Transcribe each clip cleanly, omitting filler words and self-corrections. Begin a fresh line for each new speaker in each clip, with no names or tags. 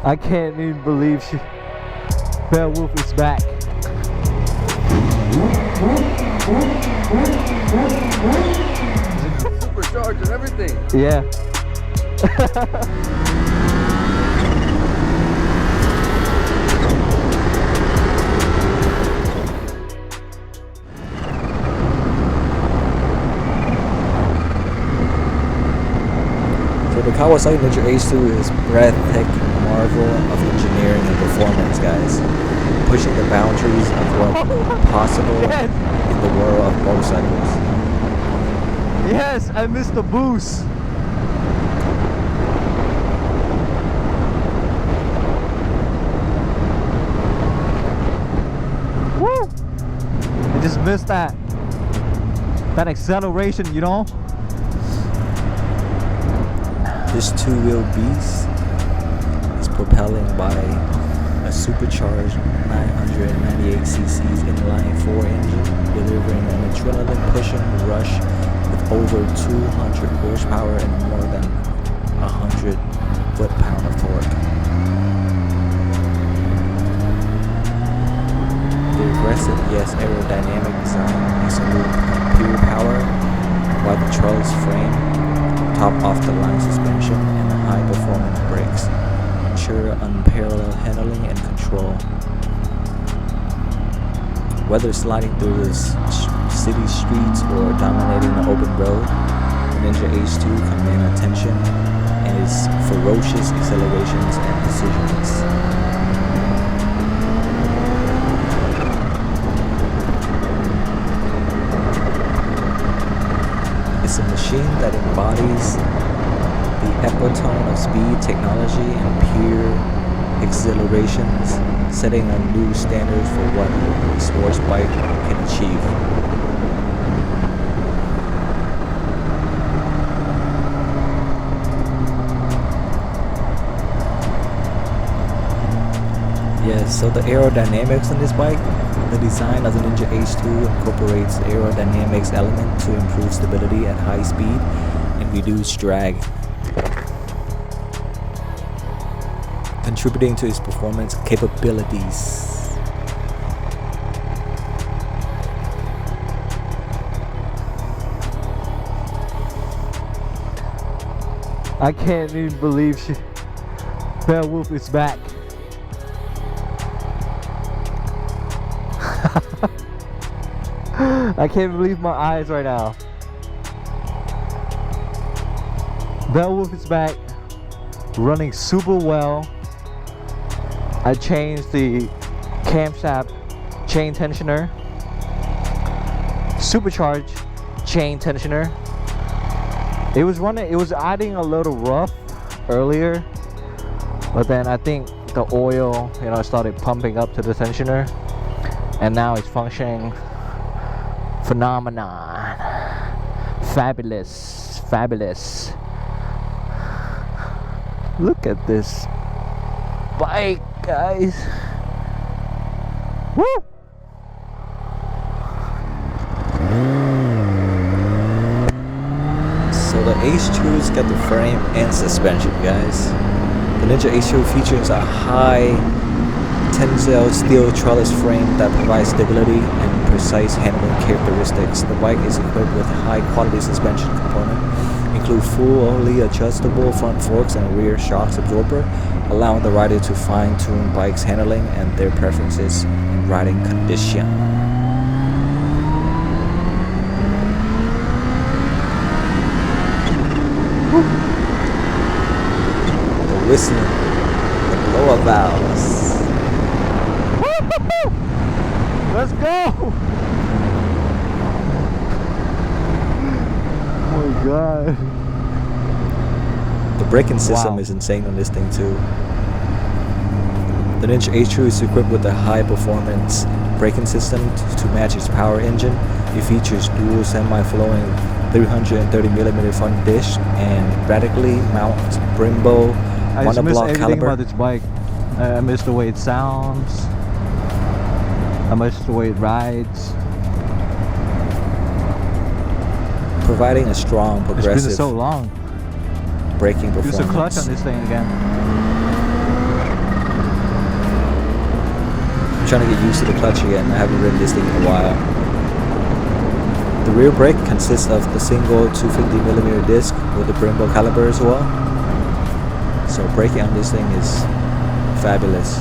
I can't even believe Beowulf is back.
Supercharged and everything.
Yeah.
So the Kawasaki Ninja H2 is breathtaking marvel of engineering and performance, guys. Pushing the boundaries of what possible in the world of motorcycles.
Yes, I missed the boost. Woo! I just missed that acceleration, you know?
This two-wheel beast is propelling by a supercharged 998cc inline 4 engine, delivering an adrenaline-pushing rush with over 200 horsepower and more than 100 foot-pound of torque. The aggressive, yes, aerodynamic design exudes pure power, while the trellis frame, top-off-the-line suspension, and high-performance brakes ensure unparalleled handling and control. Whether sliding through the city streets or dominating the open road, the Ninja H2 command attention and its ferocious accelerations and precisions. It's a machine that embodies the epitome of speed, technology, and pure exhilarations, setting a new standard for what a sports bike can achieve. Yes, so the aerodynamics on this bike, the design of the Ninja H2 incorporates aerodynamics element to improve stability at high speed and reduce drag, contributing to its performance capabilities.
I can't even believe Beowulf is back. I can't believe my eyes right now. Beowulf is back, running super well. I changed the camshaft chain tensioner, supercharged chain tensioner. It was adding a little rough earlier, but then I think the oil, started pumping up to the tensioner, and now it's functioning phenomenon. Fabulous. Look at this bike, guys. Woo!
So the H2's got the frame and suspension, guys. The Ninja H2 features a high tensile steel trellis frame that provides stability and precise handling characteristics. The bike is equipped with high-quality suspension components, include fully adjustable front forks and rear shocks absorber, allowing the rider to fine-tune bike's handling and their preferences in riding condition. The whistling, the blower valves.
Let's go! Oh my god.
The braking system is insane on this thing too. The Ninja H2 is equipped with a high-performance braking system to match its power engine. It features dual semi-flowing 330mm front dish and radically mount Brembo
I just miss
monoblock
everything
caliper.
about this bike. I miss the way it sounds. I miss the way it rides.
Providing a strong,
It's
progressive
been so long.
braking performance.
Use a clutch on this thing again.
trying to get used to the clutch again. I haven't ridden this thing in a while. The rear brake consists of the single 250mm disc with the Brembo caliper as well. So braking on this thing is fabulous.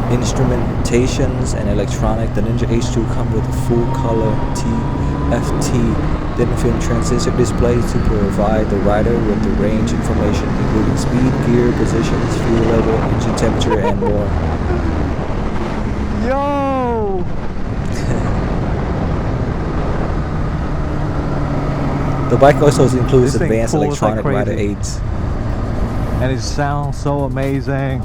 Instrumentations and electronic. The Ninja H2 come with a full color TFT thin film transistor display to provide the rider with the range information including speed, gear, positions, fuel level, engine temperature, and more.
Yo!
The bike also includes
This thing
advanced
pulls
electronic
like
rider
crazy.
aids.
And it sounds so amazing.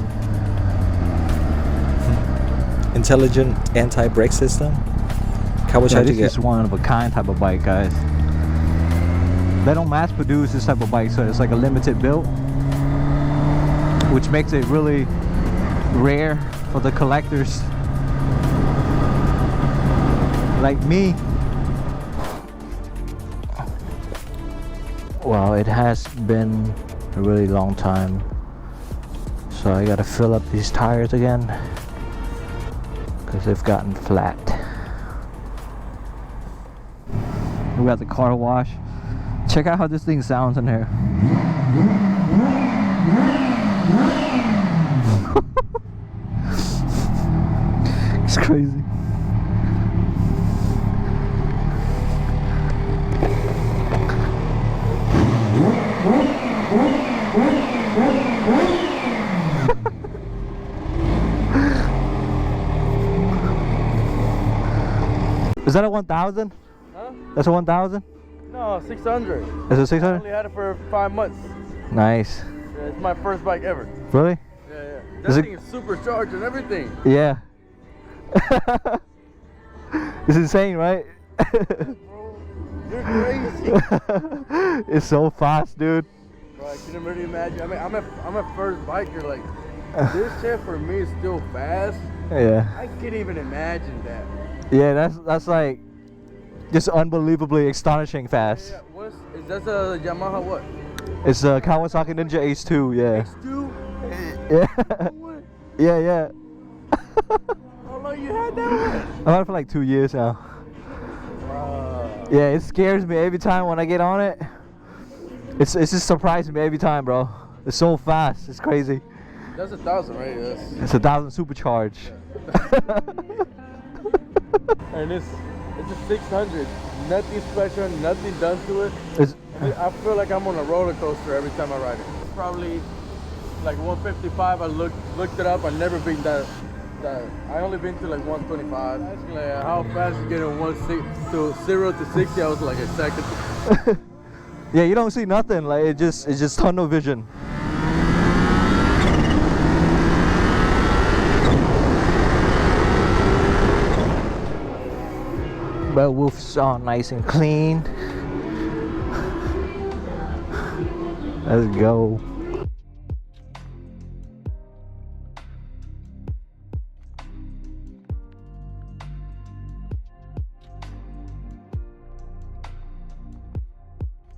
Intelligent anti-brake system.
Yeah,
Kawasaki
this is one of a kind type of bike, guys. They don't mass produce this type of bike, so it's like a limited build, which makes it really rare for the collectors like me. Well, it has been a really long time, so I gotta fill up these tires again because they've gotten flat. We got the car wash. Check out how this thing sounds in here. It's crazy. Is that a 1000?
Huh?
That's a 1000?
No, 600.
Is it
I
600?
only had it for 5 months.
Nice.
Yeah, it's my first bike ever.
Really?
Yeah, yeah.
Is
That
it-
thing is supercharged and everything.
Yeah. It's insane, right?
Bro, you're crazy.
It's so fast, dude.
Bro, I couldn't really imagine. I mean, I'm a first biker. Like, this shit for me is still fast.
Yeah.
I can't even imagine that.
Yeah, that's like just unbelievably astonishing fast.
Yeah, is that a Yamaha what?
It's a Kawasaki Ninja H2, yeah.
H2?
Yeah.
What?
Yeah, yeah.
How long you had that one?
I've had it for like 2 years now. Yeah, it scares me every time when I get on it. It's just surprising me every time, bro. It's so fast. It's crazy.
That's 1,000, right?
It's 1000 supercharged.
And it's a 600. Nothing special, nothing done to it.
It's,
I feel like I'm on a roller coaster every time I ride it. It's probably like 155. I looked it up. I've never been that. I only been to like 125. Asking like how fast you get in 0 to 60. I was like a second.
yeah, you don't see nothing. Like it's just tunnel vision. But woof's all nice and clean. Let's go.